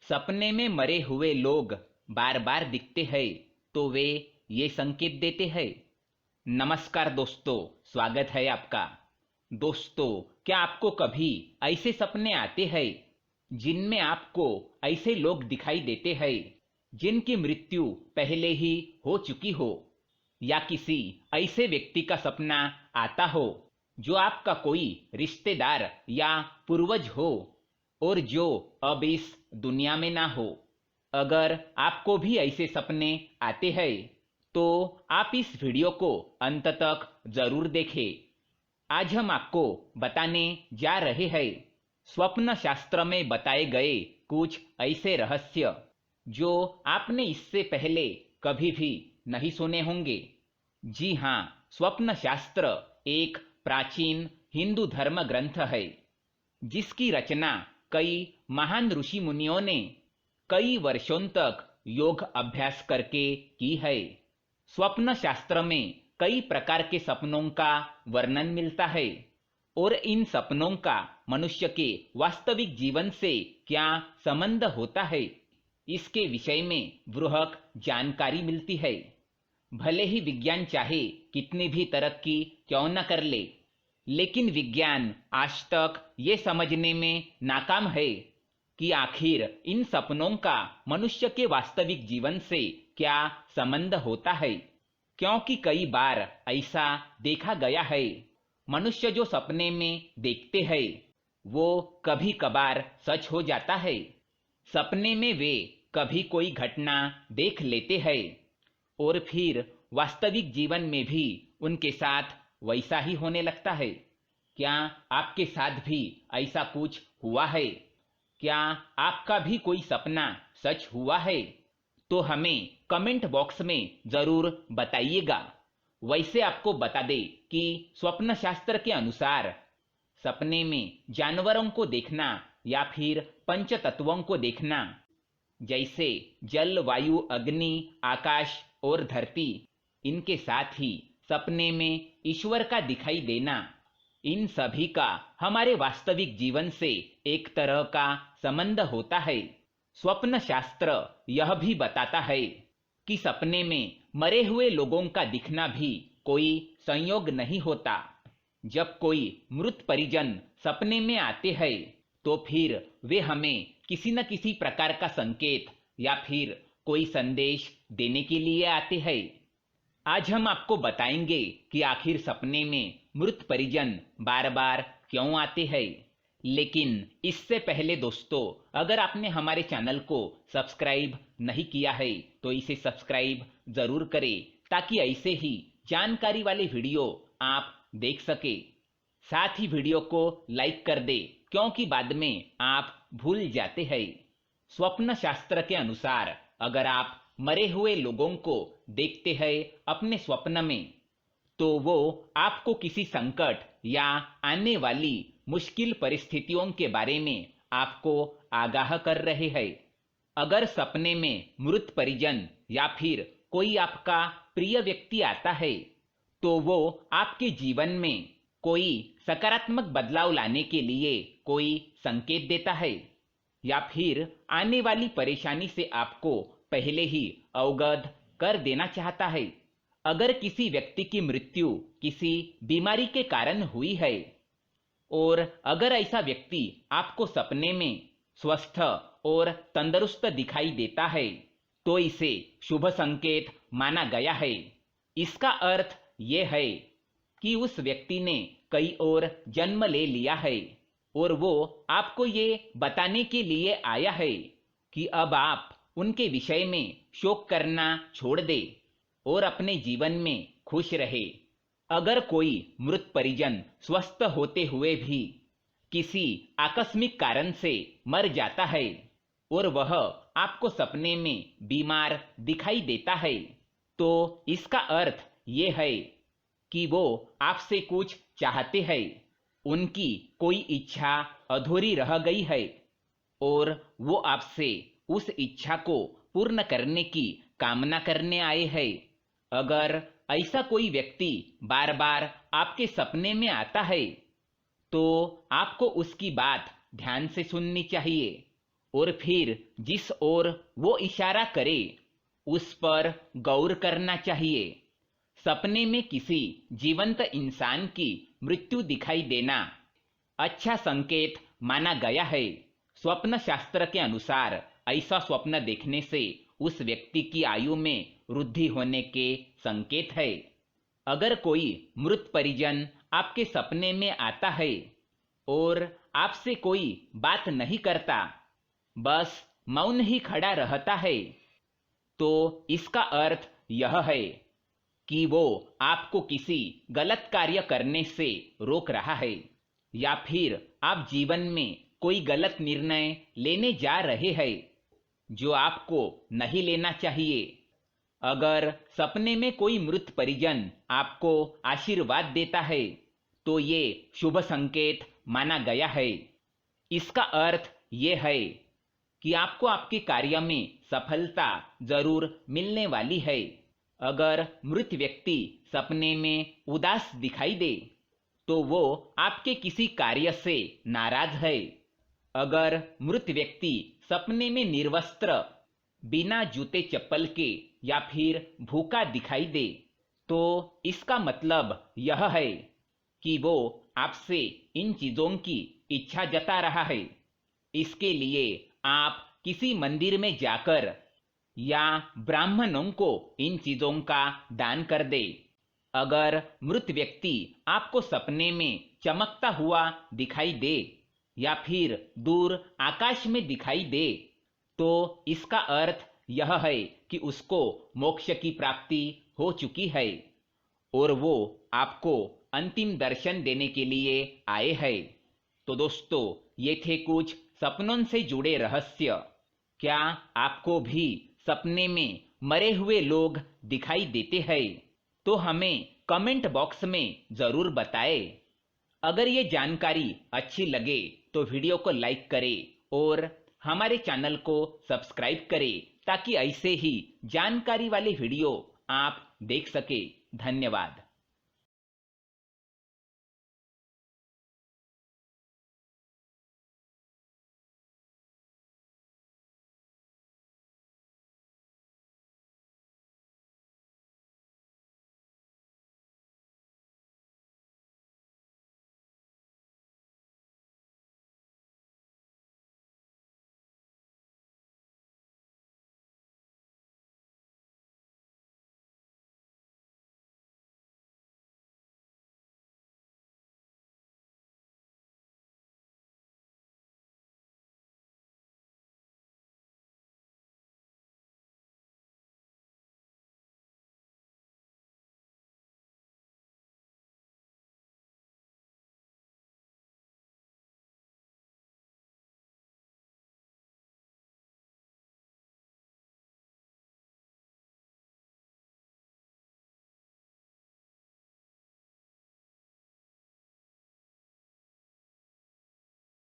सपने में मरे हुए लोग बार बार दिखते हैं तो वे ये संकेत देते हैं। नमस्कार दोस्तों, स्वागत है आपका। दोस्तों, क्या आपको कभी ऐसे सपने आते हैं जिनमें आपको ऐसे लोग दिखाई देते हैं जिनकी मृत्यु पहले ही हो चुकी हो, या किसी ऐसे व्यक्ति का सपना आता हो जो आपका कोई रिश्तेदार या पूर्वज हो और जो अब इस दुनिया में ना हो। अगर आपको भी ऐसे सपने आते हैं तो आप इस वीडियो को अंत तक जरूर देखें। आज हम आपको बताने जा रहे हैं स्वप्न शास्त्र में बताए गए कुछ ऐसे रहस्य जो आपने इससे पहले कभी भी नहीं सुने होंगे। जी हाँ, स्वप्न शास्त्र एक प्राचीन हिंदू धर्म ग्रंथ है जिसकी रचना कई महान ऋषि मुनियों ने कई वर्षों तक योग अभ्यास करके की है। स्वप्न शास्त्र में कई प्रकार के सपनों का वर्णन मिलता है और इन सपनों का मनुष्य के वास्तविक जीवन से क्या संबंध होता है, इसके विषय में बृहत जानकारी मिलती है। भले ही विज्ञान चाहे कितनी भी तरक्की क्यों न कर ले, लेकिन विज्ञान आज तक ये समझने में नाकाम है कि आखिर इन सपनों का मनुष्य के वास्तविक जीवन से क्या संबंध होता है। क्योंकि कई बार ऐसा देखा गया है, मनुष्य जो सपने में देखते हैं वो कभी कभार सच हो जाता है। सपने में वे कभी कोई घटना देख लेते हैं और फिर वास्तविक जीवन में भी उनके साथ वैसा ही होने लगता है। क्या आपके साथ भी ऐसा कुछ हुआ है? क्या आपका भी कोई सपना सच हुआ है? तो हमें कमेंट बॉक्स में जरूर बताइएगा। वैसे आपको बता दे कि स्वप्न शास्त्र के अनुसार सपने में जानवरों को देखना या फिर पंच तत्वों को देखना, जैसे जल, वायु, अग्नि, आकाश और धरती, इनके साथ ही सपने में ईश्वर का दिखाई देना, इन सभी का हमारे वास्तविक जीवन से एक तरह का संबंध होता है। स्वप्न शास्त्र यह भी बताता है कि सपने में मरे हुए लोगों का दिखना भी कोई संयोग नहीं होता। जब कोई मृत परिजन सपने में आते हैं तो फिर वे हमें किसी न किसी प्रकार का संकेत या फिर कोई संदेश देने के लिए आते हैं। आज हम आपको बताएंगे कि आखिर सपने में मृत परिजन बार बार क्यों आते हैं। लेकिन इससे पहले दोस्तों, अगर आपने हमारे चैनल को सब्सक्राइब नहीं किया है तो इसे सब्सक्राइब जरूर करें ताकि ऐसे ही जानकारी वाले वीडियो आप देख सके। साथ ही वीडियो को लाइक कर दे क्योंकि बाद में आप भूल जाते हैं। स्वप्न शास्त्र के अनुसार अगर आप मरे हुए लोगों को देखते हैं अपने स्वप्न में तो वो आपको किसी संकट या आने वाली मुश्किल परिस्थितियों के बारे में आपको आगाह कर रहे हैं। अगर सपने में मृत परिजन या फिर कोई आपका प्रिय व्यक्ति आता है तो वो आपके जीवन में कोई सकारात्मक बदलाव लाने के लिए कोई संकेत देता है या फिर आने वाली परेशानी से आपको पहले ही अवगत कर देना चाहता है। अगर किसी व्यक्ति की मृत्यु किसी बीमारी के कारण हुई है और अगर ऐसा व्यक्ति आपको सपने में स्वस्थ और तंदुरुस्त दिखाई देता है तो इसे शुभ संकेत माना गया है। इसका अर्थ ये है कि उस व्यक्ति ने कई और जन्म ले लिया है और वो आपको ये बताने के लिए आया है कि अब आप उनके विषय में शोक करना छोड़ दे और अपने जीवन में खुश रहे। अगर कोई मृत परिजन स्वस्थ होते हुए भी किसी आकस्मिक कारण से मर जाता है और वह आपको सपने में बीमार दिखाई देता है तो इसका अर्थ ये है कि वो आपसे कुछ चाहते हैं, उनकी कोई इच्छा अधूरी रह गई है और वो आपसे उस इच्छा को पूर्ण करने की कामना करने आए हैं। अगर ऐसा कोई व्यक्ति बार बार आपके सपने में आता है तो आपको उसकी बात ध्यान से सुननी चाहिए और फिर जिस ओर वो इशारा करे उस पर गौर करना चाहिए। सपने में किसी जीवंत इंसान की मृत्यु दिखाई देना अच्छा संकेत माना गया है। स्वप्न शास्त्र के अनुसार ऐसा स्वप्न देखने से उस व्यक्ति की आयु में वृद्धि होने के संकेत है। अगर कोई मृत परिजन आपके सपने में आता है और आपसे कोई बात नहीं करता, बस मौन ही खड़ा रहता है, तो इसका अर्थ यह है कि वो आपको किसी गलत कार्य करने से रोक रहा है, या फिर आप जीवन में कोई गलत निर्णय लेने जा रहे हैं जो आपको नहीं लेना चाहिए। अगर सपने में कोई मृत परिजन आपको आशीर्वाद देता है तो ये शुभ संकेत माना गया है। इसका अर्थ ये है कि आपको आपके कार्य में सफलता जरूर मिलने वाली है। अगर मृत व्यक्ति सपने में उदास दिखाई दे तो वो आपके किसी कार्य से नाराज है। अगर मृत व्यक्ति सपने में निर्वस्त्र, बिना जूते चप्पल के या फिर भूखा दिखाई दे तो इसका मतलब यह है कि वो आपसे इन चीजों की इच्छा जता रहा है। इसके लिए आप किसी मंदिर में जाकर या ब्राह्मणों को इन चीजों का दान कर दे। अगर मृत व्यक्ति आपको सपने में चमकता हुआ दिखाई दे या फिर दूर आकाश में दिखाई दे तो इसका अर्थ यह है कि उसको मोक्ष की प्राप्ति हो चुकी है और वो आपको अंतिम दर्शन देने के लिए आए हैं। तो दोस्तों, ये थे कुछ सपनों से जुड़े रहस्य। क्या आपको भी सपने में मरे हुए लोग दिखाई देते हैं? तो हमें कमेंट बॉक्स में जरूर बताएं। अगर ये जानकारी अच्छी लगे तो वीडियो को लाइक करें और हमारे चैनल को सब्सक्राइब करें ताकि ऐसे ही जानकारी वाले वीडियो आप देख सके। धन्यवाद।